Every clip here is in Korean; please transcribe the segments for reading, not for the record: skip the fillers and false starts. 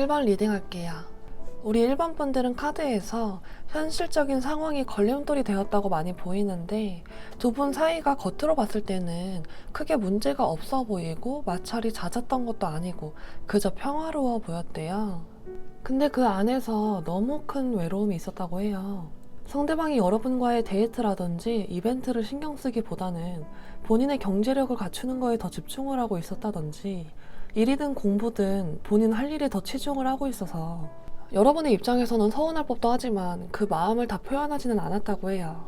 1번 리딩 할게요. 우리 1번 분들은 카드에서 현실적인 상황이 걸림돌이 되었다고 많이 보이는데 두 분 사이가 겉으로 봤을 때는 크게 문제가 없어 보이고 마찰이 잦았던 것도 아니고 그저 평화로워 보였대요. 근데 그 안에서 너무 큰 외로움이 있었다고 해요. 상대방이 여러분과의 데이트라든지 이벤트를 신경 쓰기보다는 본인의 경제력을 갖추는 거에 더 집중을 하고 있었다든지 일이든 공부든 본인 할 일에 더 치중을 하고 있어서 여러분의 입장에서는 서운할 법도 하지만 그 마음을 다 표현하지는 않았다고 해요.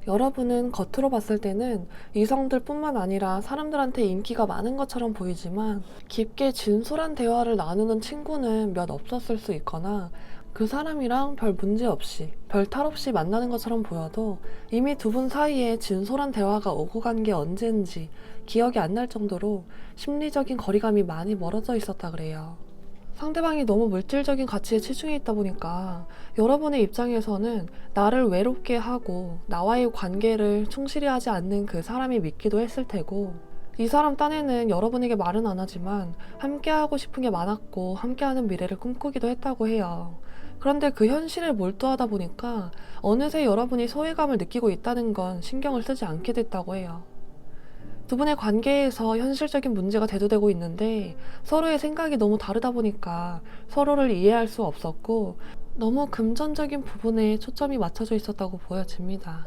여러분은 겉으로 봤을 때는 이성들 뿐만 아니라 사람들한테 인기가 많은 것처럼 보이지만 깊게 진솔한 대화를 나누는 친구는 몇 없었을 수 있거나 그 사람이랑 별 문제 없이, 별 탈 없이 만나는 것처럼 보여도 이미 두 분 사이에 진솔한 대화가 오고 간 게 언젠지 기억이 안 날 정도로 심리적인 거리감이 많이 멀어져 있었다 그래요. 상대방이 너무 물질적인 가치에 치중해 있다 보니까 여러분의 입장에서는 나를 외롭게 하고 나와의 관계를 충실히 하지 않는 그 사람이 믿기도 했을 테고 이 사람 딴에는 여러분에게 말은 안 하지만 함께하고 싶은 게 많았고 함께하는 미래를 꿈꾸기도 했다고 해요. 그런데 그 현실에 몰두하다 보니까 어느새 여러분이 소외감을 느끼고 있다는 건 신경을 쓰지 않게 됐다고 해요. 두 분의 관계에서 현실적인 문제가 대두되고 있는데 서로의 생각이 너무 다르다 보니까 서로를 이해할 수 없었고 너무 금전적인 부분에 초점이 맞춰져 있었다고 보여집니다.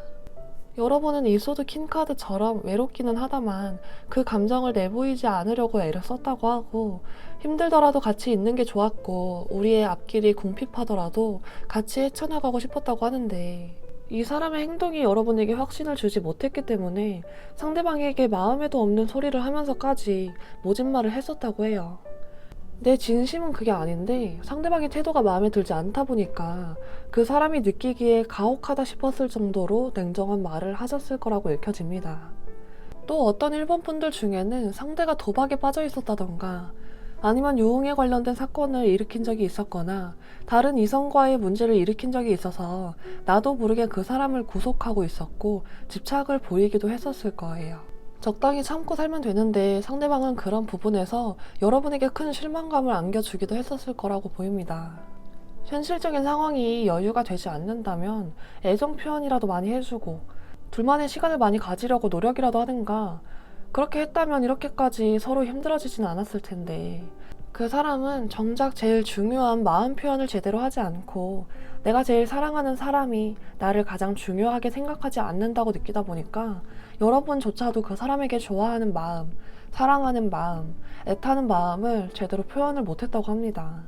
여러분은 이소드 킹카드처럼 외롭기는 하다만 그 감정을 내보이지 않으려고 애를 썼다고 하고 힘들더라도 같이 있는 게 좋았고 우리의 앞길이 궁핍하더라도 같이 헤쳐나가고 싶었다고 하는데 이 사람의 행동이 여러분에게 확신을 주지 못했기 때문에 상대방에게 마음에도 없는 소리를 하면서까지 모진 말을 했었다고 해요. 내 진심은 그게 아닌데 상대방의 태도가 마음에 들지 않다 보니까 그 사람이 느끼기에 가혹하다 싶었을 정도로 냉정한 말을 하셨을 거라고 읽혀집니다. 또 어떤 일본 분들 중에는 상대가 도박에 빠져 있었다던가 아니면 유흥에 관련된 사건을 일으킨 적이 있었거나 다른 이성과의 문제를 일으킨 적이 있어서 나도 모르게 그 사람을 구속하고 있었고 집착을 보이기도 했었을 거예요. 적당히 참고 살면 되는데 상대방은 그런 부분에서 여러분에게 큰 실망감을 안겨주기도 했었을 거라고 보입니다. 현실적인 상황이 여유가 되지 않는다면 애정 표현이라도 많이 해주고 둘만의 시간을 많이 가지려고 노력이라도 하든가 그렇게 했다면 이렇게까지 서로 힘들어지진 않았을 텐데 그 사람은 정작 제일 중요한 마음 표현을 제대로 하지 않고 내가 제일 사랑하는 사람이 나를 가장 중요하게 생각하지 않는다고 느끼다 보니까 여러분조차도 그 사람에게 좋아하는 마음, 사랑하는 마음, 애타는 마음을 제대로 표현을 못했다고 합니다.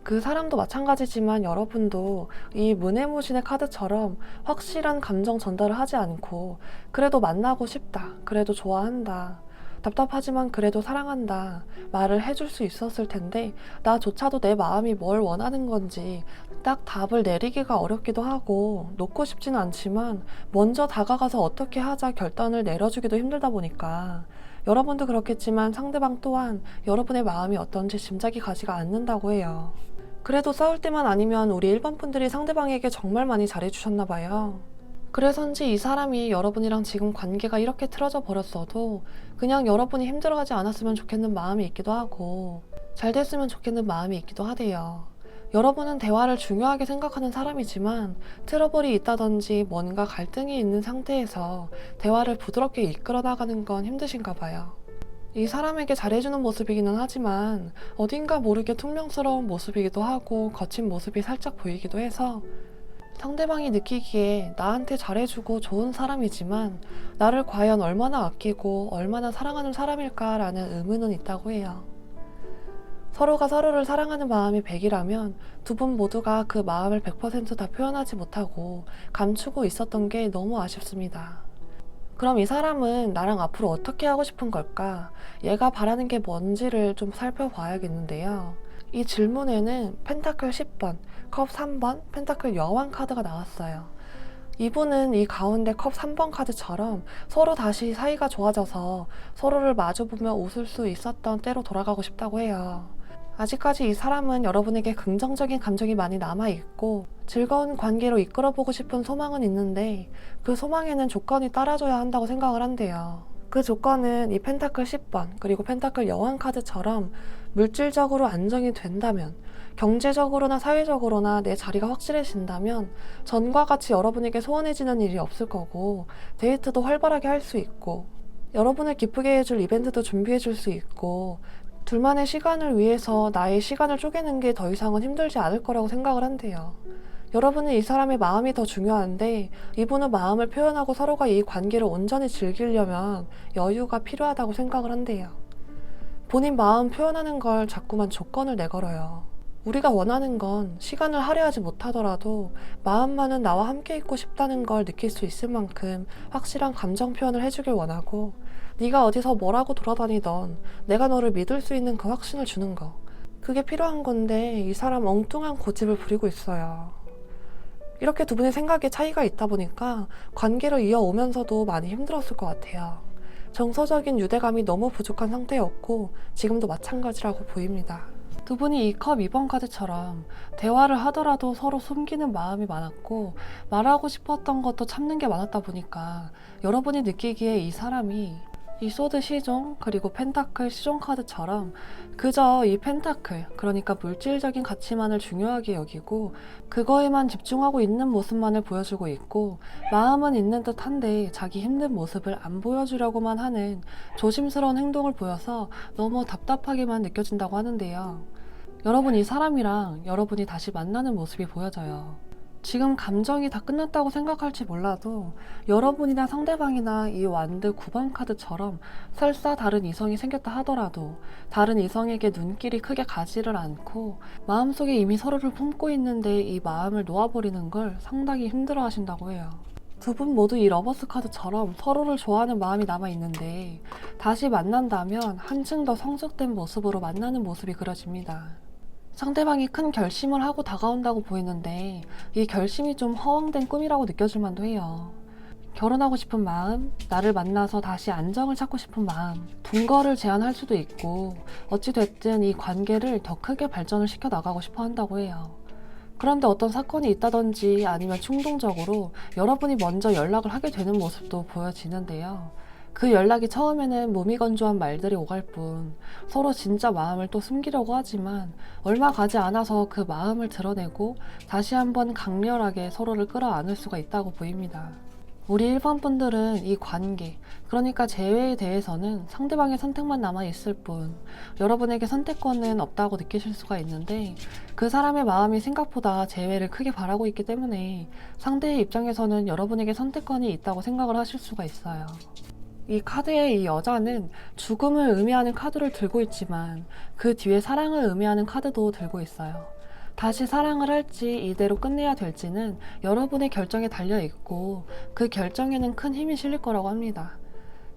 그 사람도 마찬가지지만 여러분도 이 문해무신의 카드처럼 확실한 감정 전달을 하지 않고 그래도 만나고 싶다, 그래도 좋아한다, 답답하지만 그래도 사랑한다 말을 해줄 수 있었을 텐데 나조차도 내 마음이 뭘 원하는 건지 딱 답을 내리기가 어렵기도 하고 놓고 싶지는 않지만 먼저 다가가서 어떻게 하자 결단을 내려주기도 힘들다 보니까 여러분도 그렇겠지만 상대방 또한 여러분의 마음이 어떤지 짐작이 가지가 않는다고 해요. 그래도 싸울 때만 아니면 우리 1번 분들이 상대방에게 정말 많이 잘해주셨나 봐요. 그래서인지 이 사람이 여러분이랑 지금 관계가 이렇게 틀어져 버렸어도 그냥 여러분이 힘들어하지 않았으면 좋겠는 마음이 있기도 하고 잘 됐으면 좋겠는 마음이 있기도 하대요. 여러분은 대화를 중요하게 생각하는 사람이지만 트러블이 있다든지 뭔가 갈등이 있는 상태에서 대화를 부드럽게 이끌어 나가는 건 힘드신가 봐요. 이 사람에게 잘해주는 모습이기는 하지만 어딘가 모르게 퉁명스러운 모습이기도 하고 거친 모습이 살짝 보이기도 해서 상대방이 느끼기에 나한테 잘해주고 좋은 사람이지만 나를 과연 얼마나 아끼고 얼마나 사랑하는 사람일까라는 의문은 있다고 해요. 서로가 서로를 사랑하는 마음이 100이라면 두 분 모두가 그 마음을 100% 다 표현하지 못하고 감추고 있었던 게 너무 아쉽습니다. 그럼 이 사람은 나랑 앞으로 어떻게 하고 싶은 걸까? 얘가 바라는 게 뭔지를 좀 살펴봐야겠는데요. 이 질문에는 펜타클 10번, 컵 3번, 펜타클 여왕 카드가 나왔어요. 이분은 이 가운데 컵 3번 카드처럼 서로 다시 사이가 좋아져서 서로를 마주보며 웃을 수 있었던 때로 돌아가고 싶다고 해요. 아직까지 이 사람은 여러분에게 긍정적인 감정이 많이 남아있고 즐거운 관계로 이끌어보고 싶은 소망은 있는데 그 소망에는 조건이 따라줘야 한다고 생각을 한대요. 그 조건은 이 펜타클 10번 그리고 펜타클 여왕 카드처럼 물질적으로 안정이 된다면, 경제적으로나 사회적으로나 내 자리가 확실해진다면 전과 같이 여러분에게 소원해지는 일이 없을 거고, 데이트도 활발하게 할 수 있고, 여러분을 기쁘게 해줄 이벤트도 준비해 줄 수 있고, 둘만의 시간을 위해서 나의 시간을 쪼개는 게 더 이상은 힘들지 않을 거라고 생각을 한대요. 여러분은 이 사람의 마음이 더 중요한데, 이분은 마음을 표현하고 서로가 이 관계를 온전히 즐기려면 여유가 필요하다고 생각을 한대요. 본인 마음 표현하는 걸 자꾸만 조건을 내걸어요. 우리가 원하는 건 시간을 할애하지 못하더라도 마음만은 나와 함께 있고 싶다는 걸 느낄 수 있을 만큼 확실한 감정 표현을 해주길 원하고, 네가 어디서 뭐라고 돌아다니던 내가 너를 믿을 수 있는 그 확신을 주는 거, 그게 필요한 건데 이 사람 엉뚱한 고집을 부리고 있어요. 이렇게 두 분의 생각에 차이가 있다 보니까 관계를 이어오면서도 많이 힘들었을 것 같아요. 정서적인 유대감이 너무 부족한 상태였고 지금도 마찬가지라고 보입니다. 두 분이 이 컵 2번 카드처럼 대화를 하더라도 서로 숨기는 마음이 많았고, 말하고 싶었던 것도 참는 게 많았다 보니까 여러분이 느끼기에 이 사람이 이 소드 시종 그리고 펜타클 시종 카드처럼 그저 이 펜타클, 그러니까 물질적인 가치만을 중요하게 여기고 그거에만 집중하고 있는 모습만을 보여주고 있고, 마음은 있는 듯한데 자기 힘든 모습을 안 보여주려고만 하는 조심스러운 행동을 보여서 너무 답답하게만 느껴진다고 하는데요. 여러분, 이 사람이랑 여러분이 다시 만나는 모습이 보여져요. 지금 감정이 다 끝났다고 생각할지 몰라도 여러분이나 상대방이나 이 완드 9번 카드처럼 설사 다른 이성이 생겼다 하더라도 다른 이성에게 눈길이 크게 가지를 않고 마음속에 이미 서로를 품고 있는데 이 마음을 놓아버리는 걸 상당히 힘들어 하신다고 해요. 두 분 모두 이 러버스 카드처럼 서로를 좋아하는 마음이 남아있는데 다시 만난다면 한층 더 성숙된 모습으로 만나는 모습이 그려집니다. 상대방이 큰 결심을 하고 다가온다고 보이는데 이 결심이 좀 허황된 꿈이라고 느껴질 만도 해요. 결혼하고 싶은 마음, 나를 만나서 다시 안정을 찾고 싶은 마음, 동거를 제안할 수도 있고 어찌됐든 이 관계를 더 크게 발전을 시켜 나가고 싶어 한다고 해요. 그런데 어떤 사건이 있다든지 아니면 충동적으로 여러분이 먼저 연락을 하게 되는 모습도 보여지는데요. 그 연락이 처음에는 무미건조한 말들이 오갈 뿐 서로 진짜 마음을 또 숨기려고 하지만 얼마 가지 않아서 그 마음을 드러내고 다시 한번 강렬하게 서로를 끌어안을 수가 있다고 보입니다. 우리 1번 분들은 이 관계, 그러니까 재회에 대해서는 상대방의 선택만 남아있을 뿐 여러분에게 선택권은 없다고 느끼실 수가 있는데, 그 사람의 마음이 생각보다 재회를 크게 바라고 있기 때문에 상대의 입장에서는 여러분에게 선택권이 있다고 생각을 하실 수가 있어요. 이 카드의 이 여자는 죽음을 의미하는 카드를 들고 있지만 그 뒤에 사랑을 의미하는 카드도 들고 있어요. 다시 사랑을 할지 이대로 끝내야 될지는 여러분의 결정에 달려있고 그 결정에는 큰 힘이 실릴 거라고 합니다.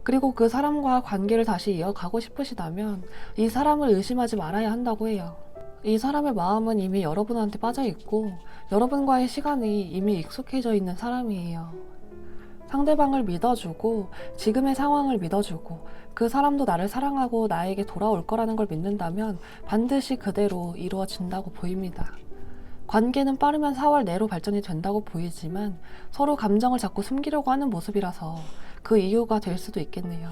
그리고 그 사람과 관계를 다시 이어가고 싶으시다면 이 사람을 의심하지 말아야 한다고 해요. 이 사람의 마음은 이미 여러분한테 빠져있고 여러분과의 시간이 이미 익숙해져 있는 사람이에요. 상대방을 믿어주고 지금의 상황을 믿어주고 그 사람도 나를 사랑하고 나에게 돌아올 거라는 걸 믿는다면 반드시 그대로 이루어진다고 보입니다. 관계는 빠르면 4월 내로 발전이 된다고 보이지만 서로 감정을 자꾸 숨기려고 하는 모습이라서 그 이유가 될 수도 있겠네요.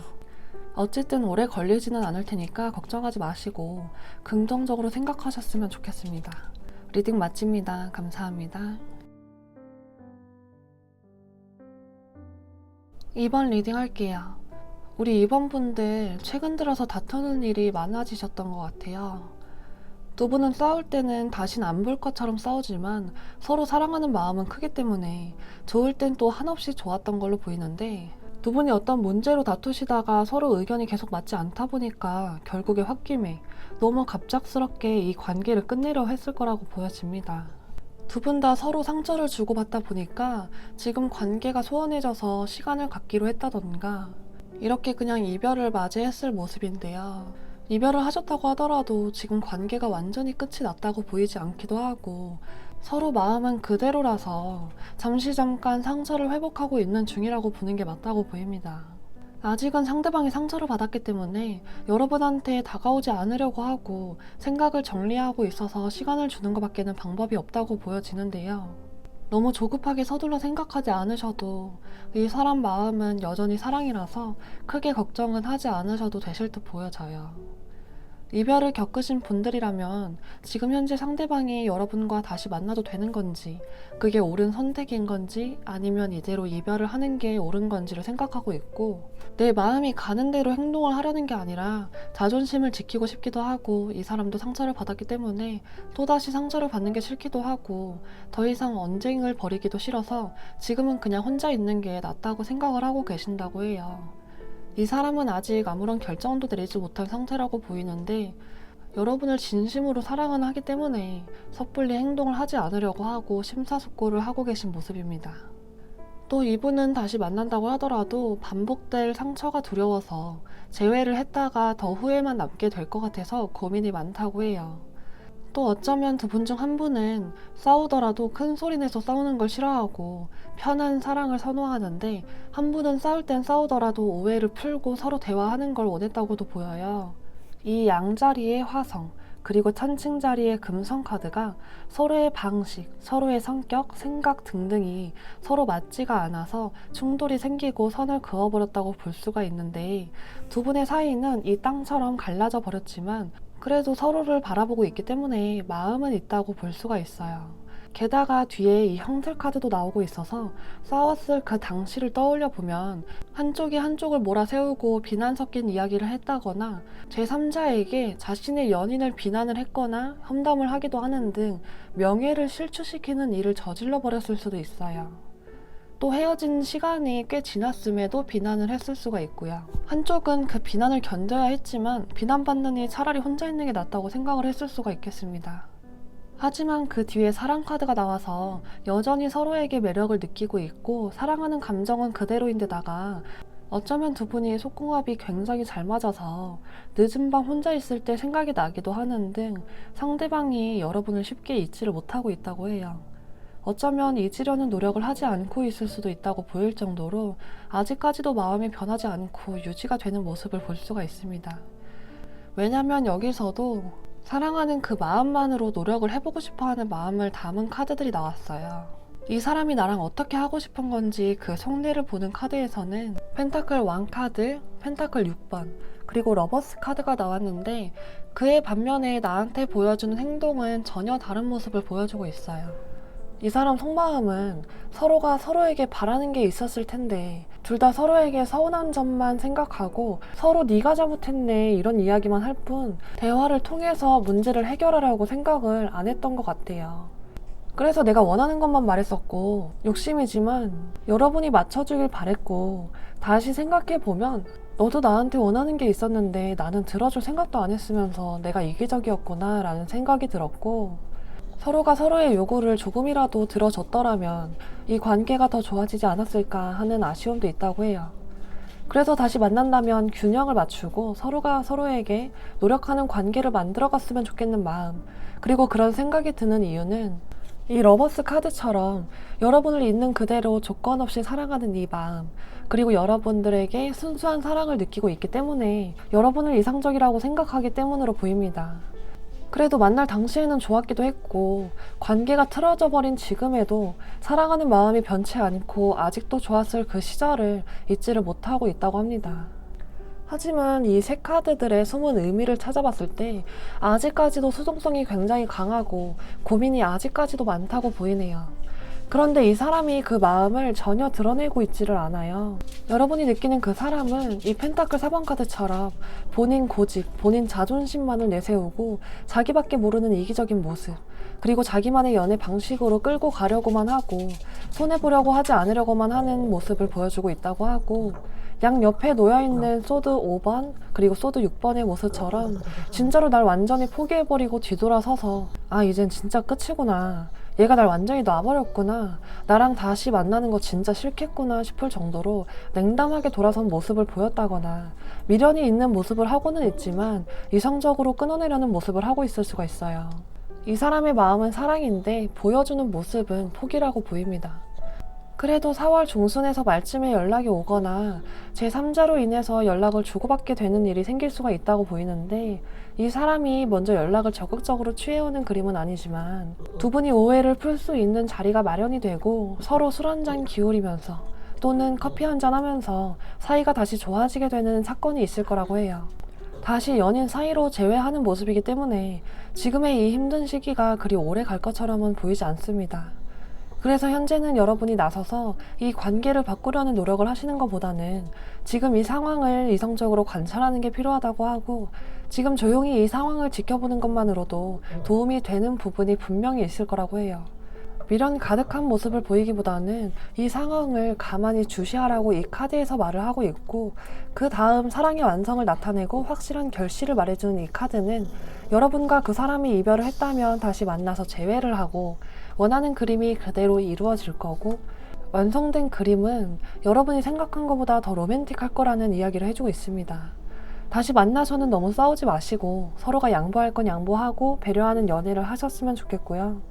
어쨌든 오래 걸리지는 않을 테니까 걱정하지 마시고 긍정적으로 생각하셨으면 좋겠습니다. 리딩 마칩니다. 감사합니다. 2번 리딩 할게요. 우리 2번 분들 최근 들어서 다투는 일이 많아지셨던 것 같아요. 두 분은 싸울 때는 다신 안 볼 것처럼 싸우지만 서로 사랑하는 마음은 크기 때문에 좋을 땐 또 한없이 좋았던 걸로 보이는데, 두 분이 어떤 문제로 다투시다가 서로 의견이 계속 맞지 않다 보니까 결국에 홧김에 너무 갑작스럽게 이 관계를 끝내려 했을 거라고 보여집니다. 두 분 다 서로 상처를 주고받다 보니까 지금 관계가 소원해져서 시간을 갖기로 했다던가 이렇게 그냥 이별을 맞이했을 모습인데요. 이별을 하셨다고 하더라도 지금 관계가 완전히 끝이 났다고 보이지 않기도 하고 서로 마음은 그대로라서 잠깐 상처를 회복하고 있는 중이라고 보는 게 맞다고 보입니다. 아직은 상대방이 상처를 받았기 때문에 여러분한테 다가오지 않으려고 하고 생각을 정리하고 있어서 시간을 주는 것밖에는 방법이 없다고 보여지는데요. 너무 조급하게 서둘러 생각하지 않으셔도 이 사람 마음은 여전히 사랑이라서 크게 걱정은 하지 않으셔도 되실 듯 보여져요. 이별을 겪으신 분들이라면 지금 현재 상대방이 여러분과 다시 만나도 되는 건지, 그게 옳은 선택인 건지, 아니면 이대로 이별을 하는 게 옳은 건지를 생각하고 있고, 내 마음이 가는 대로 행동을 하려는 게 아니라 자존심을 지키고 싶기도 하고, 이 사람도 상처를 받았기 때문에 또다시 상처를 받는 게 싫기도 하고, 더 이상 언쟁을 벌이기도 싫어서 지금은 그냥 혼자 있는 게 낫다고 생각을 하고 계신다고 해요. 이 사람은 아직 아무런 결정도 내리지 못한 상태라고 보이는데, 여러분을 진심으로 사랑은 하기 때문에 섣불리 행동을 하지 않으려고 하고 심사숙고를 하고 계신 모습입니다. 또 이분은 다시 만난다고 하더라도 반복될 상처가 두려워서 재회를 했다가 더 후회만 남게 될 것 같아서 고민이 많다고 해요. 또 어쩌면 두 분 중 한 분은 싸우더라도 큰 소리 내서 싸우는 걸 싫어하고 편한 사랑을 선호하는데, 한 분은 싸울 땐 싸우더라도 오해를 풀고 서로 대화하는 걸 원했다고도 보여요. 이 양자리의 화성, 그리고 천칭자리의 금성 카드가 서로의 방식, 서로의 성격, 생각 등등이 서로 맞지가 않아서 충돌이 생기고 선을 그어버렸다고 볼 수가 있는데, 두 분의 사이는 이 땅처럼 갈라져 버렸지만 그래도 서로를 바라보고 있기 때문에 마음은 있다고 볼 수가 있어요. 게다가 뒤에 이 형틀 카드도 나오고 있어서 싸웠을 그 당시를 떠올려 보면 한쪽이 한쪽을 몰아세우고 비난 섞인 이야기를 했다거나 제3자에게 자신의 연인을 비난을 했거나 험담을 하기도 하는 등 명예를 실추시키는 일을 저질러 버렸을 수도 있어요. 또 헤어진 시간이 꽤 지났음에도 비난을 했을 수가 있고요. 한쪽은 그 비난을 견뎌야 했지만 비난받느니 차라리 혼자 있는 게 낫다고 생각을 했을 수가 있겠습니다. 하지만 그 뒤에 사랑 카드가 나와서 여전히 서로에게 매력을 느끼고 있고 사랑하는 감정은 그대로인데다가 어쩌면 두 분이 속궁합이 굉장히 잘 맞아서 늦은 밤 혼자 있을 때 생각이 나기도 하는 등 상대방이 여러분을 쉽게 잊지를 못하고 있다고 해요. 어쩌면 잊으려는 노력을 하지 않고 있을 수도 있다고 보일 정도로 아직까지도 마음이 변하지 않고 유지가 되는 모습을 볼 수가 있습니다. 왜냐면 여기서도 사랑하는 그 마음만으로 노력을 해보고 싶어하는 마음을 담은 카드들이 나왔어요. 이 사람이 나랑 어떻게 하고 싶은 건지 그 속내를 보는 카드에서는 펜타클 왕 카드, 펜타클 6번, 그리고 러버스 카드가 나왔는데, 그의 반면에 나한테 보여주는 행동은 전혀 다른 모습을 보여주고 있어요. 이 사람 속마음은 서로가 서로에게 바라는 게 있었을 텐데 둘 다 서로에게 서운한 점만 생각하고 서로 네가 잘못했네 이런 이야기만 할 뿐 대화를 통해서 문제를 해결하려고 생각을 안 했던 것 같아요. 그래서 내가 원하는 것만 말했었고 욕심이지만 여러분이 맞춰주길 바랬고, 다시 생각해보면 너도 나한테 원하는 게 있었는데 나는 들어줄 생각도 안 했으면서 내가 이기적이었구나 라는 생각이 들었고, 서로가 서로의 요구를 조금이라도 들어줬더라면 이 관계가 더 좋아지지 않았을까 하는 아쉬움도 있다고 해요. 그래서 다시 만난다면 균형을 맞추고 서로가 서로에게 노력하는 관계를 만들어갔으면 좋겠는 마음, 그리고 그런 생각이 드는 이유는 이 러버스 카드처럼 여러분을 있는 그대로 조건 없이 사랑하는 이 마음, 그리고 여러분들에게 순수한 사랑을 느끼고 있기 때문에 여러분을 이상적이라고 생각하기 때문으로 보입니다. 그래도 만날 당시에는 좋았기도 했고 관계가 틀어져 버린 지금에도 사랑하는 마음이 변치 않고 아직도 좋았을 그 시절을 잊지를 못하고 있다고 합니다. 하지만 이 세 카드들의 숨은 의미를 찾아봤을 때 아직까지도 수동성이 굉장히 강하고 고민이 아직까지도 많다고 보이네요. 그런데 이 사람이 그 마음을 전혀 드러내고 있지를 않아요. 여러분이 느끼는 그 사람은 이 펜타클 4번 카드처럼 본인 고집, 본인 자존심만을 내세우고 자기밖에 모르는 이기적인 모습, 그리고 자기만의 연애 방식으로 끌고 가려고만 하고 손해보려고 하지 않으려고만 하는 모습을 보여주고 있다고 하고, 양 옆에 놓여있는 소드 5번 그리고 소드 6번의 모습처럼 진짜로 날 완전히 포기해버리고 뒤돌아서서 아 이젠 진짜 끝이구나, 얘가 날 완전히 놔버렸구나, 나랑 다시 만나는 거 진짜 싫겠구나 싶을 정도로 냉담하게 돌아선 모습을 보였다거나 미련이 있는 모습을 하고는 있지만 이성적으로 끊어내려는 모습을 하고 있을 수가 있어요. 이 사람의 마음은 사랑인데 보여주는 모습은 포기라고 보입니다. 그래도 4월 중순에서 말쯤에 연락이 오거나 제3자로 인해서 연락을 주고받게 되는 일이 생길 수가 있다고 보이는데, 이 사람이 먼저 연락을 적극적으로 취해오는 그림은 아니지만 두 분이 오해를 풀 수 있는 자리가 마련이 되고 서로 술 한잔 기울이면서 또는 커피 한잔 하면서 사이가 다시 좋아지게 되는 사건이 있을 거라고 해요. 다시 연인 사이로 재회하는 모습이기 때문에 지금의 이 힘든 시기가 그리 오래 갈 것처럼은 보이지 않습니다. 그래서 현재는 여러분이 나서서 이 관계를 바꾸려는 노력을 하시는 것보다는 지금 이 상황을 이성적으로 관찰하는 게 필요하다고 하고, 지금 조용히 이 상황을 지켜보는 것만으로도 도움이 되는 부분이 분명히 있을 거라고 해요. 미련 가득한 모습을 보이기보다는 이 상황을 가만히 주시하라고 이 카드에서 말을 하고 있고, 그 다음 사랑의 완성을 나타내고 확실한 결실을 말해주는 이 카드는 여러분과 그 사람이 이별을 했다면 다시 만나서 재회를 하고 원하는 그림이 그대로 이루어질 거고, 완성된 그림은 여러분이 생각한 것보다 더 로맨틱할 거라는 이야기를 해주고 있습니다. 다시 만나서는 너무 싸우지 마시고 서로가 양보할 건 양보하고 배려하는 연애를 하셨으면 좋겠고요.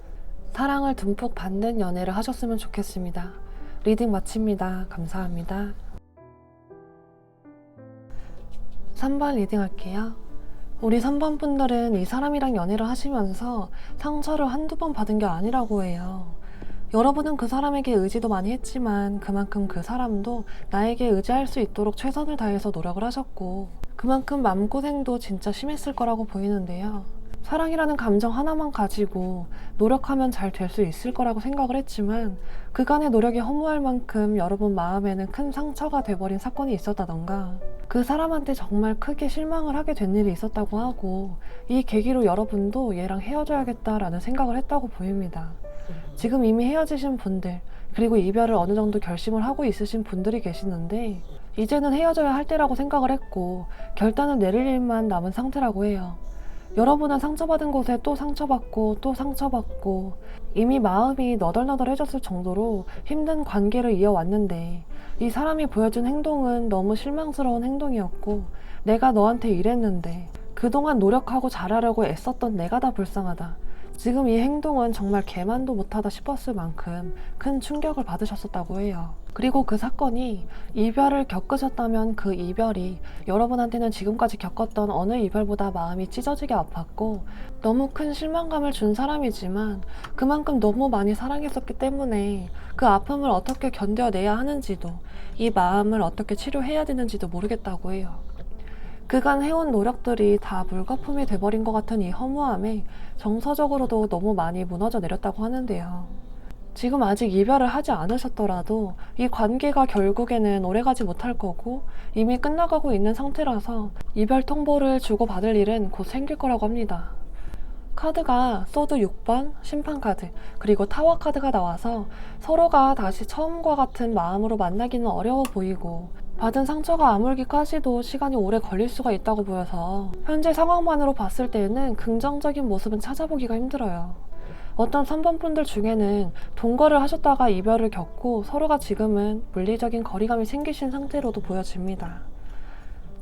사랑을 듬뿍 받는 연애를 하셨으면 좋겠습니다. 리딩 마칩니다. 감사합니다. 3번 리딩 할게요. 우리 3번 분들은 이 사람이랑 연애를 하시면서 상처를 한두 번 받은 게 아니라고 해요. 여러분은 그 사람에게 의지도 많이 했지만 그만큼 그 사람도 나에게 의지할 수 있도록 최선을 다해서 노력을 하셨고, 그만큼 마음고생도 진짜 심했을 거라고 보이는데요. 사랑이라는 감정 하나만 가지고 노력하면 잘 될 수 있을 거라고 생각을 했지만 그간의 노력이 허무할 만큼 여러분 마음에는 큰 상처가 돼버린 사건이 있었다던가, 그 사람한테 정말 크게 실망을 하게 된 일이 있었다고 하고, 이 계기로 여러분도 얘랑 헤어져야겠다라는 생각을 했다고 보입니다. 지금 이미 헤어지신 분들, 그리고 이별을 어느 정도 결심을 하고 있으신 분들이 계시는데, 이제는 헤어져야 할 때라고 생각을 했고 결단을 내릴 일만 남은 상태라고 해요. 여러분은 상처받은 곳에 또 상처받고 또 상처받고 이미 마음이 너덜너덜해졌을 정도로 힘든 관계를 이어왔는데, 이 사람이 보여준 행동은 너무 실망스러운 행동이었고, 내가 너한테 이랬는데 그동안 노력하고 잘하려고 애썼던 내가 다 불쌍하다. 지금 이 행동은 정말 개만도 못하다 싶었을 만큼 큰 충격을 받으셨었다고 해요. 그리고 그 사건이 이별을 겪으셨다면 그 이별이 여러분한테는 지금까지 겪었던 어느 이별보다 마음이 찢어지게 아팠고 너무 큰 실망감을 준 사람이지만 그만큼 너무 많이 사랑했었기 때문에 그 아픔을 어떻게 견뎌내야 하는지도, 이 마음을 어떻게 치료해야 되는지도 모르겠다고 해요. 그간 해온 노력들이 다 물거품이 돼버린 것 같은 이 허무함에 정서적으로도 너무 많이 무너져 내렸다고 하는데요. 지금 아직 이별을 하지 않으셨더라도 이 관계가 결국에는 오래가지 못할 거고 이미 끝나가고 있는 상태라서 이별 통보를 주고받을 일은 곧 생길 거라고 합니다. 카드가 소드 6번, 심판 카드, 그리고 타워 카드가 나와서 서로가 다시 처음과 같은 마음으로 만나기는 어려워 보이고 받은 상처가 아물기까지도 시간이 오래 걸릴 수가 있다고 보여서 현재 상황만으로 봤을 때는 긍정적인 모습은 찾아보기가 힘들어요. 어떤 3번 분들 중에는 동거를 하셨다가 이별을 겪고 서로가 지금은 물리적인 거리감이 생기신 상태로도 보여집니다.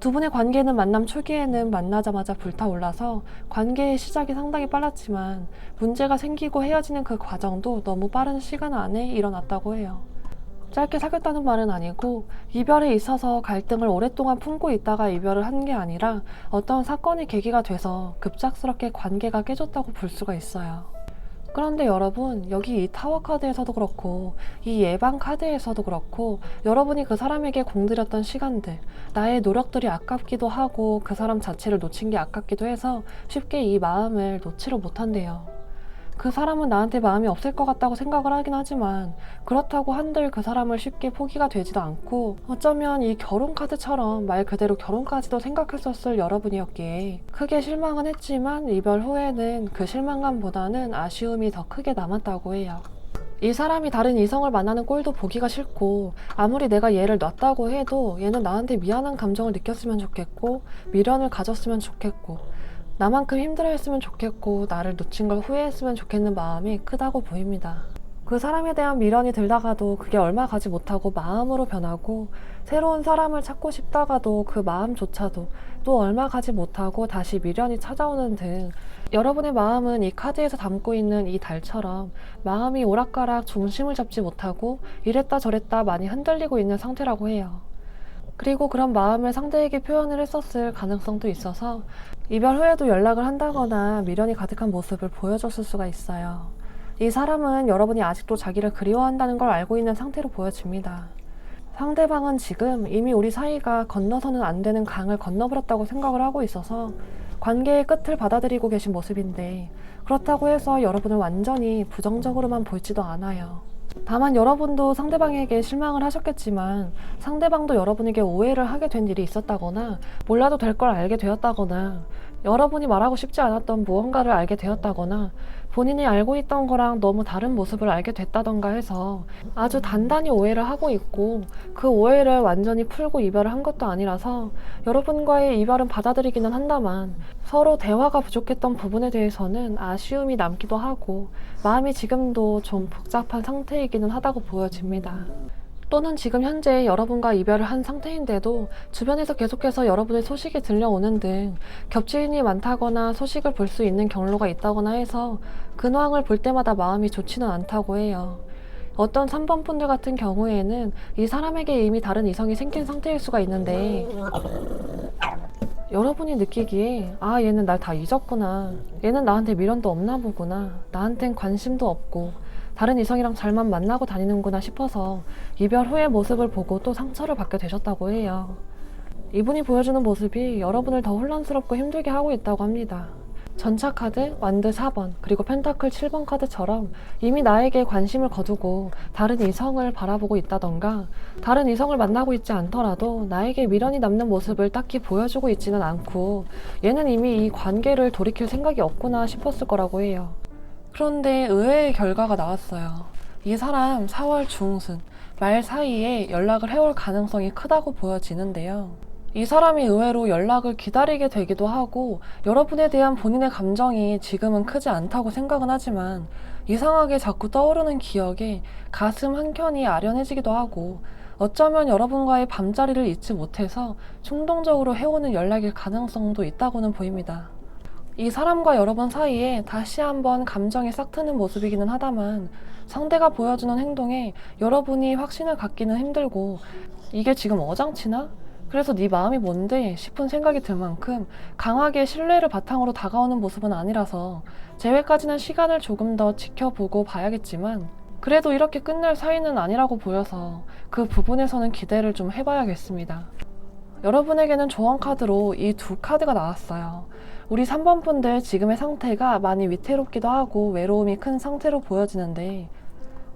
두 분의 관계는 만남 초기에는 만나자마자 불타올라서 관계의 시작이 상당히 빨랐지만 문제가 생기고 헤어지는 그 과정도 너무 빠른 시간 안에 일어났다고 해요. 짧게 사귀었다는 말은 아니고 이별에 있어서 갈등을 오랫동안 품고 있다가 이별을 한 게 아니라 어떤 사건이 계기가 돼서 급작스럽게 관계가 깨졌다고 볼 수가 있어요. 그런데 여러분, 여기 이 타워 카드에서도 그렇고 이 예방 카드에서도 그렇고 여러분이 그 사람에게 공들였던 시간들, 나의 노력들이 아깝기도 하고 그 사람 자체를 놓친 게 아깝기도 해서 쉽게 이 마음을 놓지를 못한대요. 그 사람은 나한테 마음이 없을 것 같다고 생각을 하긴 하지만 그렇다고 한들 그 사람을 쉽게 포기가 되지도 않고, 어쩌면 이 결혼 카드처럼 말 그대로 결혼까지도 생각했었을 여러분이었기에 크게 실망은 했지만 이별 후에는 그 실망감보다는 아쉬움이 더 크게 남았다고 해요. 이 사람이 다른 이성을 만나는 꼴도 보기가 싫고 아무리 내가 얘를 놨다고 해도 얘는 나한테 미안한 감정을 느꼈으면 좋겠고 미련을 가졌으면 좋겠고 나만큼 힘들어했으면 좋겠고 나를 놓친 걸 후회했으면 좋겠는 마음이 크다고 보입니다. 그 사람에 대한 미련이 들다가도 그게 얼마 가지 못하고 마음으로 변하고, 새로운 사람을 찾고 싶다가도 그 마음조차도 또 얼마 가지 못하고 다시 미련이 찾아오는 등, 여러분의 마음은 이 카드에서 담고 있는 이 달처럼 마음이 오락가락 중심을 잡지 못하고 이랬다 저랬다 많이 흔들리고 있는 상태라고 해요. 그리고 그런 마음을 상대에게 표현을 했었을 가능성도 있어서 이별 후에도 연락을 한다거나 미련이 가득한 모습을 보여줬을 수가 있어요. 이 사람은 여러분이 아직도 자기를 그리워한다는 걸 알고 있는 상태로 보여집니다. 상대방은 지금 이미 우리 사이가 건너서는 안 되는 강을 건너버렸다고 생각을 하고 있어서 관계의 끝을 받아들이고 계신 모습인데, 그렇다고 해서 여러분을 완전히 부정적으로만 볼지도 않아요. 다만 여러분도 상대방에게 실망을 하셨겠지만, 상대방도 여러분에게 오해를 하게 된 일이 있었다거나 몰라도 될 걸 알게 되었다거나, 여러분이 말하고 싶지 않았던 무언가를 알게 되었다거나, 본인이 알고 있던 거랑 너무 다른 모습을 알게 됐다던가 해서 아주 단단히 오해를 하고 있고, 그 오해를 완전히 풀고 이별을 한 것도 아니라서 여러분과의 이별은 받아들이기는 한다만, 서로 대화가 부족했던 부분에 대해서는 아쉬움이 남기도 하고 마음이 지금도 좀 복잡한 상태이기는 하다고 보여집니다. 또는 지금 현재 여러분과 이별을 한 상태인데도 주변에서 계속해서 여러분의 소식이 들려오는 등 겹치인이 많다거나 소식을 볼 수 있는 경로가 있다거나 해서 근황을 볼 때마다 마음이 좋지는 않다고 해요. 어떤 3번 분들 같은 경우에는 이 사람에게 이미 다른 이성이 생긴 상태일 수가 있는데, 여러분이 느끼기에 아, 얘는 날 다 잊었구나, 얘는 나한테 미련도 없나 보구나, 나한텐 관심도 없고 다른 이성이랑 잘만 만나고 다니는구나 싶어서 이별 후의 모습을 보고 또 상처를 받게 되셨다고 해요. 이분이 보여주는 모습이 여러분을 더 혼란스럽고 힘들게 하고 있다고 합니다. 전차 카드, 완드 4번, 그리고 펜타클 7번 카드처럼 이미 나에게 관심을 거두고 다른 이성을 바라보고 있다던가, 다른 이성을 만나고 있지 않더라도 나에게 미련이 남는 모습을 딱히 보여주고 있지는 않고 얘는 이미 이 관계를 돌이킬 생각이 없구나 싶었을 거라고 해요. 그런데 의외의 결과가 나왔어요. 이 사람 4월 중순 말 사이에 연락을 해올 가능성이 크다고 보여지는데요. 이 사람이 의외로 연락을 기다리게 되기도 하고, 여러분에 대한 본인의 감정이 지금은 크지 않다고 생각은 하지만 이상하게 자꾸 떠오르는 기억에 가슴 한켠이 아련해지기도 하고, 어쩌면 여러분과의 밤자리를 잊지 못해서 충동적으로 해오는 연락일 가능성도 있다고는 보입니다. 이 사람과 여러분 사이에 다시 한번 감정이 싹 트는 모습이기는 하다만, 상대가 보여주는 행동에 여러분이 확신을 갖기는 힘들고, 이게 지금 어장치나? 그래서 네 마음이 뭔데? 싶은 생각이 들 만큼 강하게 신뢰를 바탕으로 다가오는 모습은 아니라서 재회까지는 시간을 조금 더 지켜보고 봐야겠지만, 그래도 이렇게 끝낼 사이는 아니라고 보여서 그 부분에서는 기대를 좀 해봐야겠습니다. 여러분에게는 조언 카드로 이 두 카드가 나왔어요. 우리 3번 분들 지금의 상태가 많이 위태롭기도 하고 외로움이 큰 상태로 보여지는데,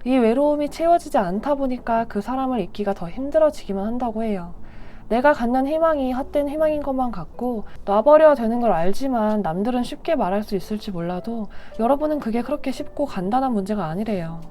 이 외로움이 채워지지 않다 보니까 그 사람을 잊기가 더 힘들어지기만 한다고 해요. 내가 갖는 희망이 헛된 희망인 것만 같고 놔버려야 되는 걸 알지만 남들은 쉽게 말할 수 있을지 몰라도 여러분은 그게 그렇게 쉽고 간단한 문제가 아니래요.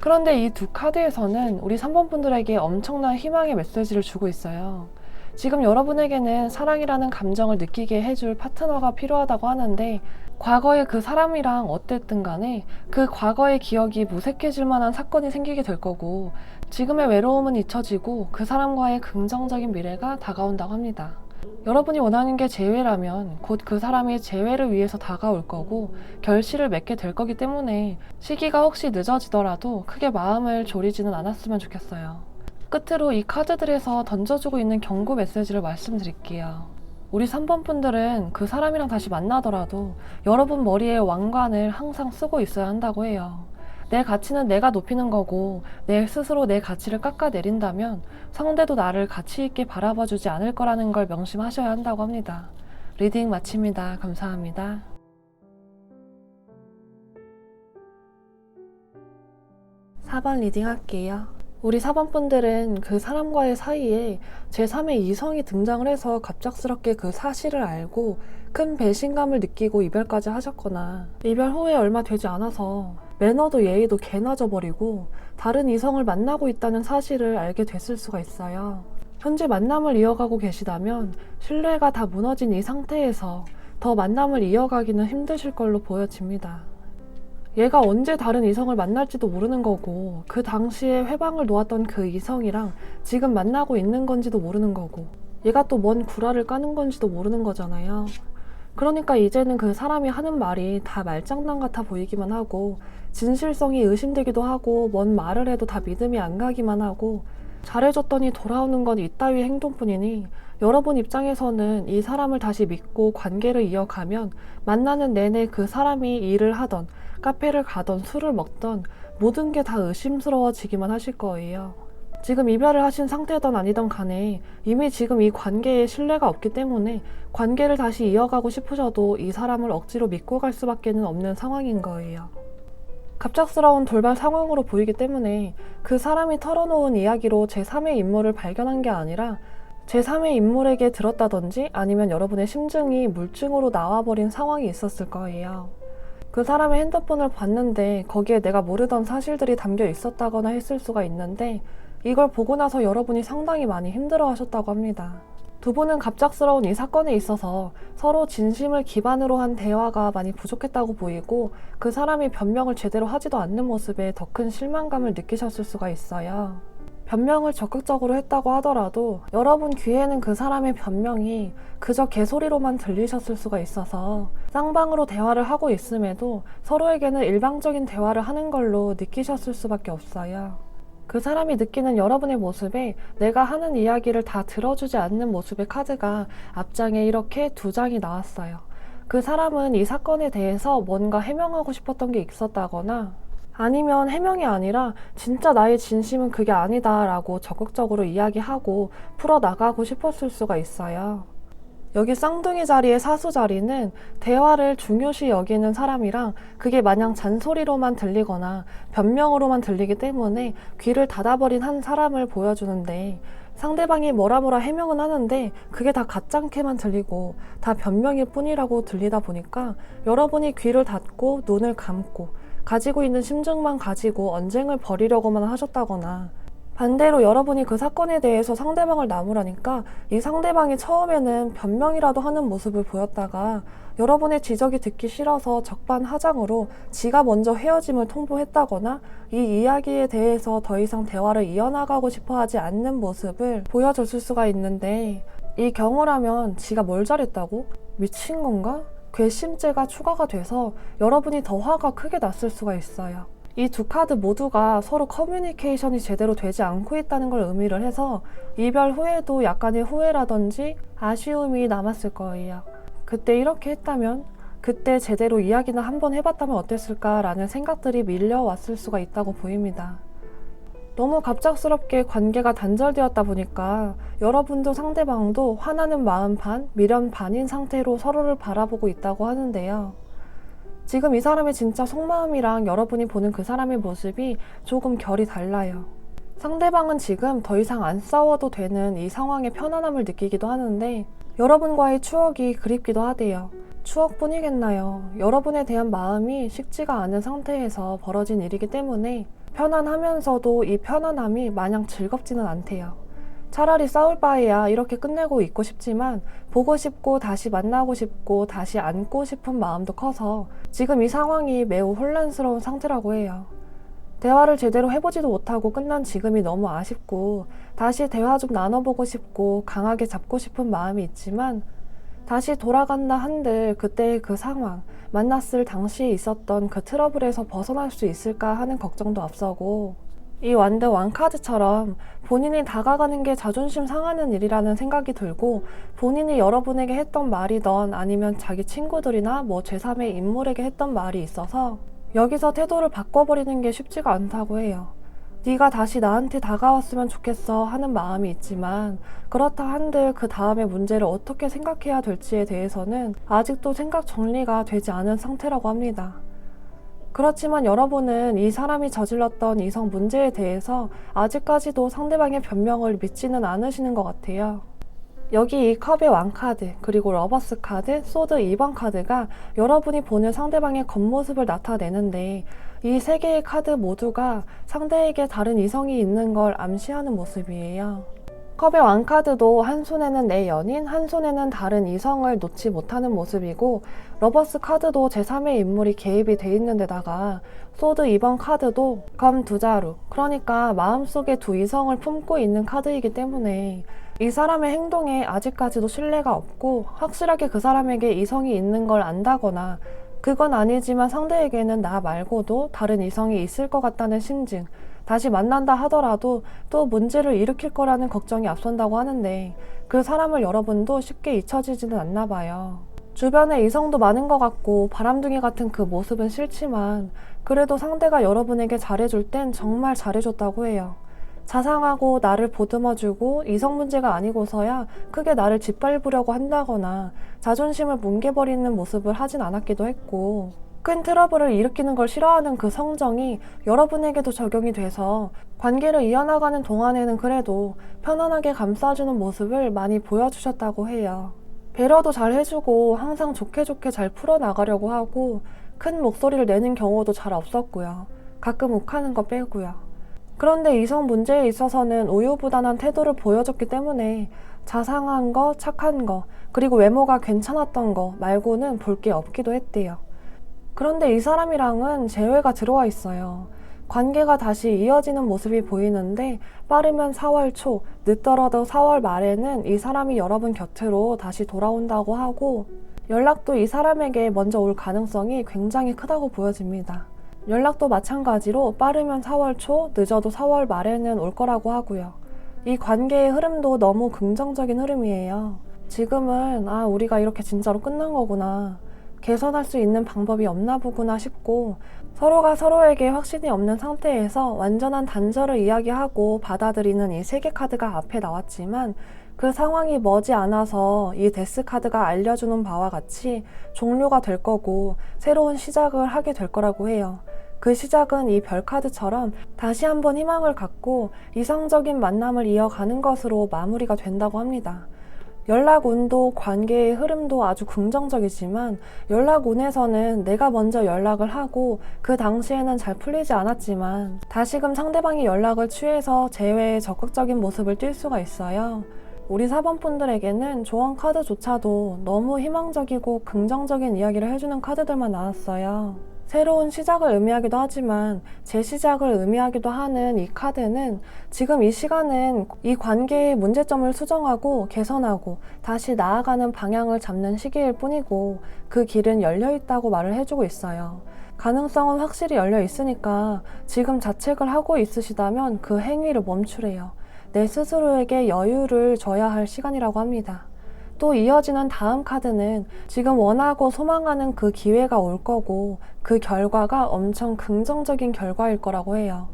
그런데 이 두 카드에서는 우리 3번 분들에게 엄청난 희망의 메시지를 주고 있어요. 지금 여러분에게는 사랑이라는 감정을 느끼게 해줄 파트너가 필요하다고 하는데, 과거에 그 사람이랑 어땠든 간에 그 과거의 기억이 무색해질 만한 사건이 생기게 될 거고, 지금의 외로움은 잊혀지고 그 사람과의 긍정적인 미래가 다가온다고 합니다. 여러분이 원하는 게 재회라면 곧 그 사람이 재회를 위해서 다가올 거고 결실을 맺게 될 거기 때문에 시기가 혹시 늦어지더라도 크게 마음을 졸이지는 않았으면 좋겠어요. 끝으로 이 카드들에서 던져주고 있는 경고 메시지를 말씀드릴게요. 우리 3번 분들은 그 사람이랑 다시 만나더라도 여러분 머리에 왕관을 항상 쓰고 있어야 한다고 해요. 내 가치는 내가 높이는 거고 내 스스로 내 가치를 깎아내린다면 상대도 나를 가치 있게 바라봐주지 않을 거라는 걸 명심하셔야 한다고 합니다. 리딩 마칩니다. 감사합니다. 4번 리딩 할게요. 우리 4번 분들은 그 사람과의 사이에 제3의 이성이 등장을 해서 갑작스럽게 그 사실을 알고 큰 배신감을 느끼고 이별까지 하셨거나, 이별 후에 얼마 되지 않아서 매너도 예의도 개나져 버리고 다른 이성을 만나고 있다는 사실을 알게 됐을 수가 있어요. 현재 만남을 이어가고 계시다면 신뢰가 다 무너진 이 상태에서 더 만남을 이어가기는 힘드실 걸로 보여집니다. 얘가 언제 다른 이성을 만날지도 모르는 거고, 그 당시에 회방을 놓았던 그 이성이랑 지금 만나고 있는 건지도 모르는 거고, 얘가 또 뭔 구라를 까는 건지도 모르는 거잖아요. 그러니까 이제는 그 사람이 하는 말이 다 말장난 같아 보이기만 하고, 진실성이 의심되기도 하고, 뭔 말을 해도 다 믿음이 안 가기만 하고, 잘해줬더니 돌아오는 건 이따위 행동뿐이니, 여러분 입장에서는 이 사람을 다시 믿고 관계를 이어가면 만나는 내내 그 사람이 일을 하던, 카페를 가던, 술을 먹던 모든 게 다 의심스러워지기만 하실 거예요. 지금 이별을 하신 상태든 아니든 간에 이미 지금 이 관계에 신뢰가 없기 때문에 관계를 다시 이어가고 싶으셔도 이 사람을 억지로 믿고 갈 수밖에 없는 상황인 거예요. 갑작스러운 돌발 상황으로 보이기 때문에 그 사람이 털어놓은 이야기로 제3의 인물을 발견한 게 아니라 제3의 인물에게 들었다든지 아니면 여러분의 심증이 물증으로 나와버린 상황이 있었을 거예요. 그 사람의 핸드폰을 봤는데 거기에 내가 모르던 사실들이 담겨 있었다거나 했을 수가 있는데 이걸 보고 나서 여러분이 상당히 많이 힘들어 하셨다고 합니다. 두 분은 갑작스러운 이 사건에 있어서 서로 진심을 기반으로 한 대화가 많이 부족했다고 보이고 그 사람이 변명을 제대로 하지도 않는 모습에 더 큰 실망감을 느끼셨을 수가 있어요. 변명을 적극적으로 했다고 하더라도 여러분 귀에는 그 사람의 변명이 그저 개소리로만 들리셨을 수가 있어서 쌍방으로 대화를 하고 있음에도 서로에게는 일방적인 대화를 하는 걸로 느끼셨을 수밖에 없어요. 그 사람이 느끼는 여러분의 모습에 내가 하는 이야기를 다 들어주지 않는 모습의 카드가 앞장에 이렇게 2장이 나왔어요. 그 사람은 이 사건에 대해서 뭔가 해명하고 싶었던 게 있었다거나 아니면 해명이 아니라 진짜 나의 진심은 그게 아니다 라고 적극적으로 이야기하고 풀어나가고 싶었을 수가 있어요. 여기 쌍둥이 자리의 사수 자리는 대화를 중요시 여기는 사람이랑 그게 마냥 잔소리로만 들리거나 변명으로만 들리기 때문에 귀를 닫아버린 한 사람을 보여주는데 상대방이 뭐라 해명은 하는데 그게 다 가짱캐만 들리고 다 변명일 뿐이라고 들리다 보니까 여러분이 귀를 닫고 눈을 감고 가지고 있는 심증만 가지고 언쟁을 벌이려고만 하셨다거나 반대로 여러분이 그 사건에 대해서 상대방을 나무라니까 이 상대방이 처음에는 변명이라도 하는 모습을 보였다가 여러분의 지적이 듣기 싫어서 적반하장으로 지가 먼저 헤어짐을 통보했다거나 이 이야기에 대해서 더 이상 대화를 이어나가고 싶어 하지 않는 모습을 보여줬을 수가 있는데 이 경우라면 지가 뭘 잘했다고? 미친 건가? 괘씸죄가 추가가 돼서 여러분이 더 화가 크게 났을 수가 있어요. 이 2카드 모두가 서로 커뮤니케이션이 제대로 되지 않고 있다는 걸 의미를 해서 이별 후에도 약간의 후회라든지 아쉬움이 남았을 거예요. 그때 이렇게 했다면, 그때 제대로 이야기나 한번 해봤다면 어땠을까라는 생각들이 밀려왔을 수가 있다고 보입니다. 너무 갑작스럽게 관계가 단절되었다 보니까 여러분도 상대방도 화나는 마음 반, 미련 반인 상태로 서로를 바라보고 있다고 하는데요. 지금 이 사람의 진짜 속마음이랑 여러분이 보는 그 사람의 모습이 조금 결이 달라요. 상대방은 지금 더 이상 안 싸워도 되는 이 상황의 편안함을 느끼기도 하는데 여러분과의 추억이 그립기도 하대요. 추억뿐이겠나요? 여러분에 대한 마음이 식지가 않은 상태에서 벌어진 일이기 때문에 편안하면서도 이 편안함이 마냥 즐겁지는 않대요. 차라리 싸울 바에야 이렇게 끝내고 있고 싶지만 보고 싶고 다시 만나고 싶고 다시 안고 싶은 마음도 커서 지금 이 상황이 매우 혼란스러운 상태라고 해요. 대화를 제대로 해보지도 못하고 끝난 지금이 너무 아쉽고 다시 대화 좀 나눠보고 싶고 강하게 잡고 싶은 마음이 있지만 다시 돌아간다 한들 그때의 그 상황, 만났을 당시에 있었던 그 트러블에서 벗어날 수 있을까 하는 걱정도 앞서고 이 완드 왕카드처럼 본인이 다가가는 게 자존심 상하는 일이라는 생각이 들고 본인이 여러분에게 했던 말이던 아니면 자기 친구들이나 뭐 제3의 인물에게 했던 말이 있어서 여기서 태도를 바꿔버리는 게 쉽지가 않다고 해요. 네가 다시 나한테 다가왔으면 좋겠어 하는 마음이 있지만 그렇다 한들 그 다음의 문제를 어떻게 생각해야 될지에 대해서는 아직도 생각 정리가 되지 않은 상태라고 합니다. 그렇지만 여러분은 이 사람이 저질렀던 이성 문제에 대해서 아직까지도 상대방의 변명을 믿지는 않으시는 것 같아요. 여기 이 컵의 왕카드, 그리고 러버스 카드, 소드 2번 카드가 여러분이 보는 상대방의 겉모습을 나타내는데 이 3개의 카드 모두가 상대에게 다른 이성이 있는 걸 암시하는 모습이에요. 컵의 왕카드도 한 손에는 내 연인, 한 손에는 다른 이성을 놓지 못하는 모습이고, 러버스 카드도 제3의 인물이 개입이 돼 있는 데다가 소드 2번 카드도 검 두 자루, 그러니까 마음속에 두 이성을 품고 있는 카드이기 때문에 이 사람의 행동에 아직까지도 신뢰가 없고 확실하게 그 사람에게 이성이 있는 걸 안다거나, 그건 아니지만 상대에게는 나 말고도 다른 이성이 있을 것 같다는 심증, 다시 만난다 하더라도 또 문제를 일으킬 거라는 걱정이 앞선다고 하는데, 그 사람을 여러분도 쉽게 잊혀지지는 않나 봐요. 주변에 이성도 많은 것 같고 바람둥이 같은 그 모습은 싫지만 그래도 상대가 여러분에게 잘해줄 땐 정말 잘해줬다고 해요. 자상하고 나를 보듬어주고 이성 문제가 아니고서야 크게 나를 짓밟으려고 한다거나 자존심을 뭉개버리는 모습을 하진 않았기도 했고, 큰 트러블을 일으키는 걸 싫어하는 그 성정이 여러분에게도 적용이 돼서 관계를 이어나가는 동안에는 그래도 편안하게 감싸주는 모습을 많이 보여주셨다고 해요. 배려도 잘 해주고 항상 좋게 잘 풀어나가려고 하고 큰 목소리를 내는 경우도 잘 없었고요. 가끔 욱하는 거 빼고요. 그런데 이성 문제에 있어서는 우유부단한 태도를 보여줬기 때문에 자상한 거, 착한 거, 그리고 외모가 괜찮았던 거 말고는 볼 게 없기도 했대요. 그런데 이 사람이랑은 재회가 들어와 있어요. 관계가 다시 이어지는 모습이 보이는데 빠르면 4월 초, 늦더라도 4월 말에는 이 사람이 여러분 곁으로 다시 돌아온다고 하고, 연락도 이 사람에게 먼저 올 가능성이 굉장히 크다고 보여집니다. 연락도 마찬가지로 빠르면 4월 초, 늦어도 4월 말에는 올 거라고 하고요. 이 관계의 흐름도 너무 긍정적인 흐름이에요. 지금은 우리가 이렇게 진짜로 끝난 거구나, 개선할 수 있는 방법이 없나 보구나 싶고, 서로가 서로에게 확신이 없는 상태에서 완전한 단절을 이야기하고 받아들이는 이 3개 카드가 앞에 나왔지만, 그 상황이 머지않아서 이 데스 카드가 알려주는 바와 같이 종료가 될 거고 새로운 시작을 하게 될 거라고 해요. 그 시작은 이 별 카드처럼 다시 한번 희망을 갖고 이성적인 만남을 이어가는 것으로 마무리가 된다고 합니다. 연락운도 관계의 흐름도 아주 긍정적이지만, 연락운에서는 내가 먼저 연락을 하고 그 당시에는 잘 풀리지 않았지만 다시금 상대방이 연락을 취해서 재회에 적극적인 모습을 띌 수가 있어요. 우리 4번 분들에게는 조언 카드조차도 너무 희망적이고 긍정적인 이야기를 해주는 카드들만 나왔어요. 새로운 시작을 의미하기도 하지만 재시작을 의미하기도 하는 이 카드는 지금 이 시간은 이 관계의 문제점을 수정하고 개선하고 다시 나아가는 방향을 잡는 시기일 뿐이고, 그 길은 열려 있다고 말을 해주고 있어요. 가능성은 확실히 열려 있으니까 지금 자책을 하고 있으시다면 그 행위를 멈추래요. 내 스스로에게 여유를 줘야 할 시간이라고 합니다. 또 이어지는 다음 카드는 지금 원하고 소망하는 그 기회가 올 거고 그 결과가 엄청 긍정적인 결과일 거라고 해요.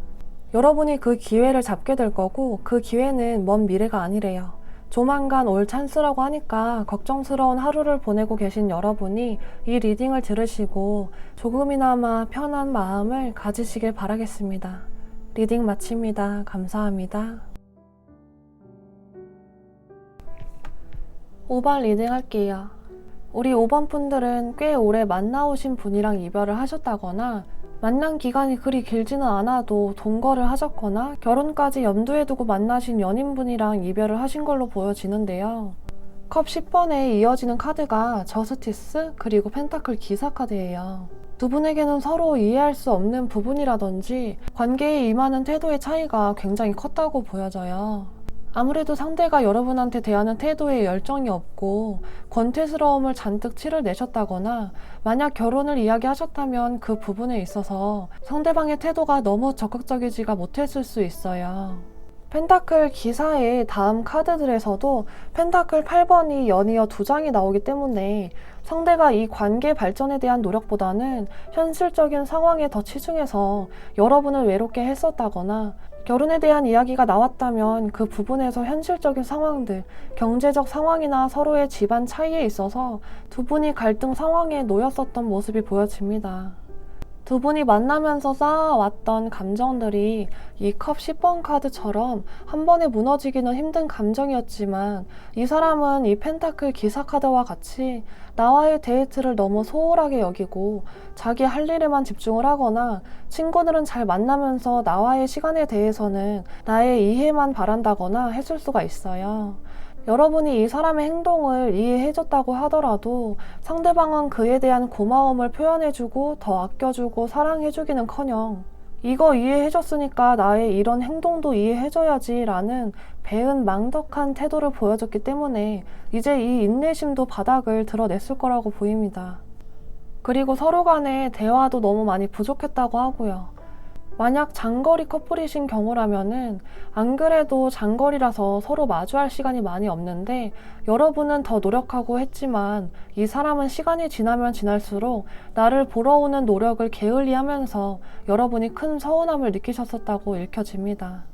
여러분이 그 기회를 잡게 될 거고 그 기회는 먼 미래가 아니래요. 조만간 올 찬스라고 하니까 걱정스러운 하루를 보내고 계신 여러분이 이 리딩을 들으시고 조금이나마 편한 마음을 가지시길 바라겠습니다. 리딩 마칩니다. 감사합니다. 5번 리딩 할게요. 우리 5번 분들은 꽤 오래 만나오신 분이랑 이별을 하셨다거나, 만난 기간이 그리 길지는 않아도 동거를 하셨거나 결혼까지 염두에 두고 만나신 연인분이랑 이별을 하신 걸로 보여지는데요. 컵 10번에 이어지는 카드가 저스티스 그리고 펜타클 기사 카드예요. 두 분에게는 서로 이해할 수 없는 부분이라든지 관계에 임하는 태도의 차이가 굉장히 컸다고 보여져요. 아무래도 상대가 여러분한테 대하는 태도에 열정이 없고 권태스러움을 잔뜩 티를 내셨다거나, 만약 결혼을 이야기하셨다면 그 부분에 있어서 상대방의 태도가 너무 적극적이지가 못했을 수 있어요. 펜타클 기사의 다음 카드들에서도 펜타클 8번이 연이어 2장이 나오기 때문에 상대가 이 관계 발전에 대한 노력보다는 현실적인 상황에 더 치중해서 여러분을 외롭게 했었다거나, 결혼에 대한 이야기가 나왔다면 그 부분에서 현실적인 상황들, 경제적 상황이나 서로의 집안 차이에 있어서 두 분이 갈등 상황에 놓였었던 모습이 보여집니다. 두 분이 만나면서 쌓아왔던 감정들이 이 컵 10번 카드처럼 한 번에 무너지기는 힘든 감정이었지만 이 사람은 이 펜타클 기사 카드와 같이 나와의 데이트를 너무 소홀하게 여기고 자기 할 일에만 집중을 하거나 친구들은 잘 만나면서 나와의 시간에 대해서는 나의 이해만 바란다거나 했을 수가 있어요. 여러분이 이 사람의 행동을 이해해줬다고 하더라도 상대방은 그에 대한 고마움을 표현해주고 더 아껴주고 사랑해주기는커녕 이거 이해해줬으니까 나의 이런 행동도 이해해줘야지 라는 배은 망덕한 태도를 보여줬기 때문에 이제 이 인내심도 바닥을 드러냈을 거라고 보입니다. 그리고 서로 간의 대화도 너무 많이 부족했다고 하고요. 만약 장거리 커플이신 경우라면은 안 그래도 장거리라서 서로 마주할 시간이 많이 없는데 여러분은 더 노력하고 했지만 이 사람은 시간이 지나면 지날수록 나를 보러 오는 노력을 게을리하면서 여러분이 큰 서운함을 느끼셨었다고 읽혀집니다.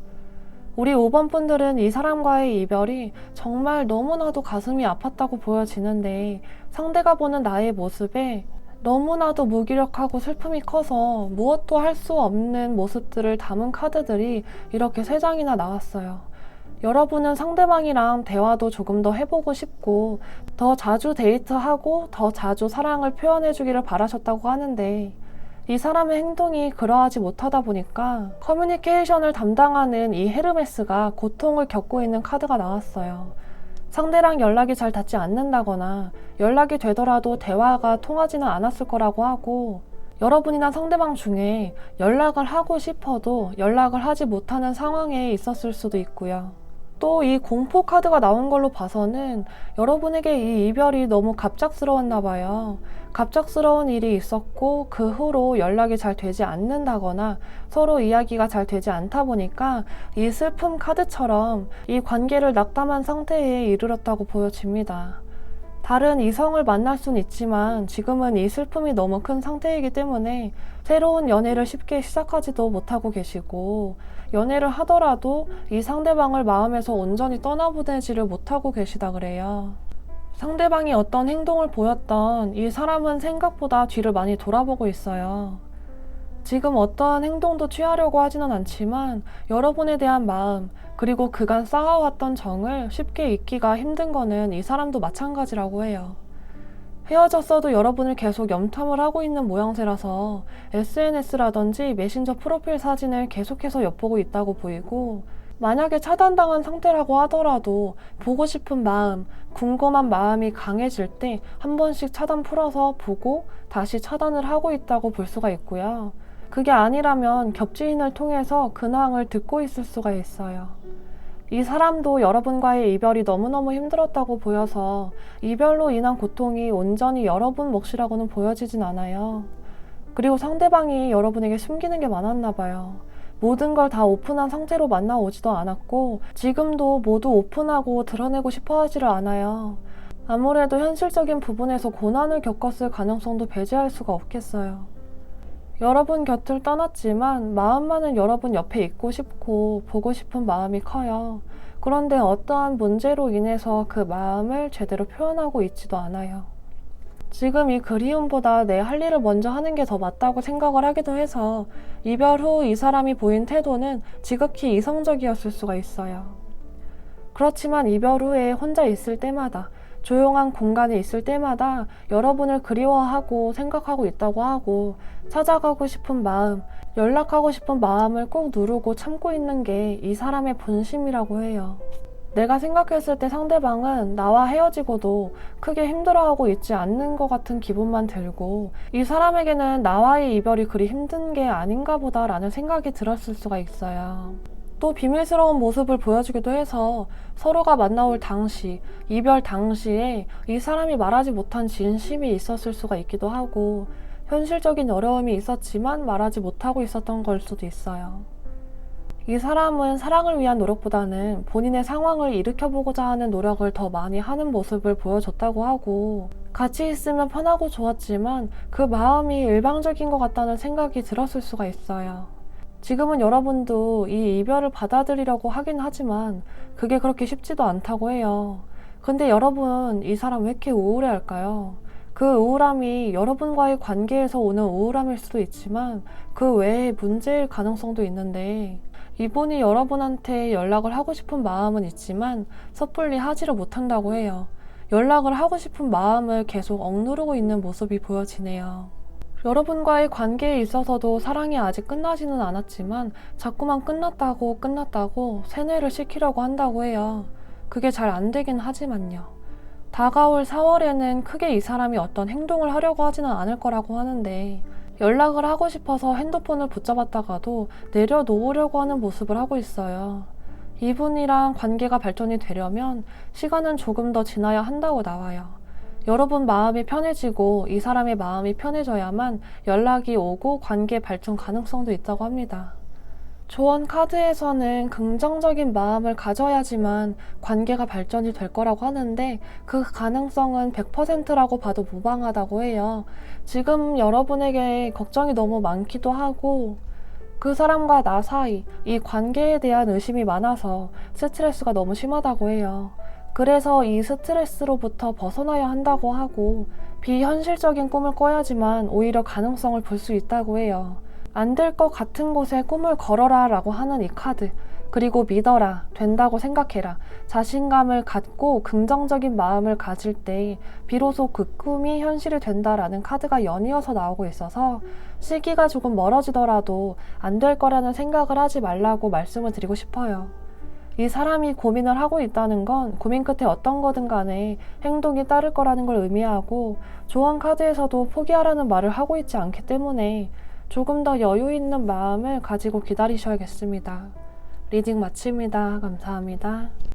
우리 5번 분들은 이 사람과의 이별이 정말 너무나도 가슴이 아팠다고 보여지는데 상대가 보는 나의 모습에 너무나도 무기력하고 슬픔이 커서 무엇도 할 수 없는 모습들을 담은 카드들이 이렇게 3장이나 나왔어요. 여러분은 상대방이랑 대화도 조금 더 해보고 싶고 더 자주 데이트하고 더 자주 사랑을 표현해주기를 바라셨다고 하는데 이 사람의 행동이 그러하지 못하다 보니까 커뮤니케이션을 담당하는 이 헤르메스가 고통을 겪고 있는 카드가 나왔어요. 상대랑 연락이 잘 닿지 않는다거나 연락이 되더라도 대화가 통하지는 않았을 거라고 하고 여러분이나 상대방 중에 연락을 하고 싶어도 연락을 하지 못하는 상황에 있었을 수도 있고요. 또 이 공포 카드가 나온 걸로 봐서는 여러분에게 이 이별이 너무 갑작스러웠나 봐요. 갑작스러운 일이 있었고 그 후로 연락이 잘 되지 않는다거나 서로 이야기가 잘 되지 않다 보니까 이 슬픔 카드처럼 이 관계를 낙담한 상태에 이르렀다고 보여집니다. 다른 이성을 만날 순 있지만 지금은 이 슬픔이 너무 큰 상태이기 때문에 새로운 연애를 쉽게 시작하지도 못하고 계시고 연애를 하더라도 이 상대방을 마음에서 온전히 떠나보내지를 못하고 계시다 그래요. 상대방이 어떤 행동을 보였던 이 사람은 생각보다 뒤를 많이 돌아보고 있어요. 지금 어떠한 행동도 취하려고 하지는 않지만 여러분에 대한 마음 그리고 그간 쌓아왔던 정을 쉽게 잊기가 힘든 거는 이 사람도 마찬가지라고 해요. 헤어졌어도 여러분을 계속 염탐을 하고 있는 모양새라서 SNS라든지 메신저 프로필 사진을 계속해서 엿보고 있다고 보이고 만약에 차단당한 상태라고 하더라도 보고 싶은 마음, 궁금한 마음이 강해질 때 한 번씩 차단 풀어서 보고 다시 차단을 하고 있다고 볼 수가 있고요. 그게 아니라면 겹지인을 통해서 근황을 듣고 있을 수가 있어요. 이 사람도 여러분과의 이별이 너무너무 힘들었다고 보여서 이별로 인한 고통이 온전히 여러분 몫이라고는 보여지진 않아요. 그리고 상대방이 여러분에게 숨기는 게 많았나 봐요. 모든 걸 다 오픈한 상태로 만나오지도 않았고 지금도 모두 오픈하고 드러내고 싶어 하지를 않아요. 아무래도 현실적인 부분에서 고난을 겪었을 가능성도 배제할 수가 없겠어요. 여러분 곁을 떠났지만 마음만은 여러분 옆에 있고 싶고 보고 싶은 마음이 커요. 그런데 어떠한 문제로 인해서 그 마음을 제대로 표현하고 있지도 않아요. 지금 이 그리움보다 내 할 일을 먼저 하는 게 더 맞다고 생각을 하기도 해서 이별 후 이 사람이 보인 태도는 지극히 이성적이었을 수가 있어요. 그렇지만 이별 후에 혼자 있을 때마다 조용한 공간에 있을 때마다 여러분을 그리워하고 생각하고 있다고 하고 찾아가고 싶은 마음, 연락하고 싶은 마음을 꼭 누르고 참고 있는 게 이 사람의 본심이라고 해요. 내가 생각했을 때 상대방은 나와 헤어지고도 크게 힘들어하고 있지 않는 것 같은 기분만 들고 이 사람에게는 나와의 이별이 그리 힘든 게 아닌가 보다라는 생각이 들었을 수가 있어요. 또 비밀스러운 모습을 보여주기도 해서 서로가 만나올 당시, 이별 당시에 이 사람이 말하지 못한 진심이 있었을 수가 있기도 하고 현실적인 어려움이 있었지만 말하지 못하고 있었던 걸 수도 있어요. 이 사람은 사랑을 위한 노력보다는 본인의 상황을 일으켜보고자 하는 노력을 더 많이 하는 모습을 보여줬다고 하고 같이 있으면 편하고 좋았지만 그 마음이 일방적인 것 같다는 생각이 들었을 수가 있어요. 지금은 여러분도 이 이별을 받아들이려고 하긴 하지만 그게 그렇게 쉽지도 않다고 해요. 근데 여러분 이 사람 왜 이렇게 우울해할까요? 그 우울함이 여러분과의 관계에서 오는 우울함일 수도 있지만 그 외에 문제일 가능성도 있는데, 이분이 여러분한테 연락을 하고 싶은 마음은 있지만 섣불리 하지를 못한다고 해요. 연락을 하고 싶은 마음을 계속 억누르고 있는 모습이 보여지네요. 여러분과의 관계에 있어서도 사랑이 아직 끝나지는 않았지만 자꾸만 끝났다고 세뇌를 시키려고 한다고 해요. 그게 잘 안 되긴 하지만요. 다가올 4월에는 크게 이 사람이 어떤 행동을 하려고 하지는 않을 거라고 하는데, 연락을 하고 싶어서 핸드폰을 붙잡았다가도 내려놓으려고 하는 모습을 하고 있어요. 이분이랑 관계가 발전이 되려면 시간은 조금 더 지나야 한다고 나와요. 여러분 마음이 편해지고 이 사람의 마음이 편해져야만 연락이 오고 관계 발전 가능성도 있다고 합니다. 조언 카드에서는 긍정적인 마음을 가져야지만 관계가 발전이 될 거라고 하는데, 그 가능성은 100%라고 봐도 무방하다고 해요. 지금 여러분에게 걱정이 너무 많기도 하고, 그 사람과 나 사이, 이 관계에 대한 의심이 많아서 스트레스가 너무 심하다고 해요. 그래서 이 스트레스로부터 벗어나야 한다고 하고, 비현실적인 꿈을 꿔야지만 오히려 가능성을 볼 수 있다고 해요. 안 될 것 같은 곳에 꿈을 걸어라 라고 하는 이 카드, 그리고 믿어라, 된다고 생각해라, 자신감을 갖고 긍정적인 마음을 가질 때 비로소 그 꿈이 현실이 된다라는 카드가 연이어서 나오고 있어서 시기가 조금 멀어지더라도 안 될 거라는 생각을 하지 말라고 말씀을 드리고 싶어요. 이 사람이 고민을 하고 있다는 건 고민 끝에 어떤 거든 간에 행동이 따를 거라는 걸 의미하고, 조언 카드에서도 포기하라는 말을 하고 있지 않기 때문에 조금 더 여유 있는 마음을 가지고 기다리셔야겠습니다. 리딩 마칩니다. 감사합니다.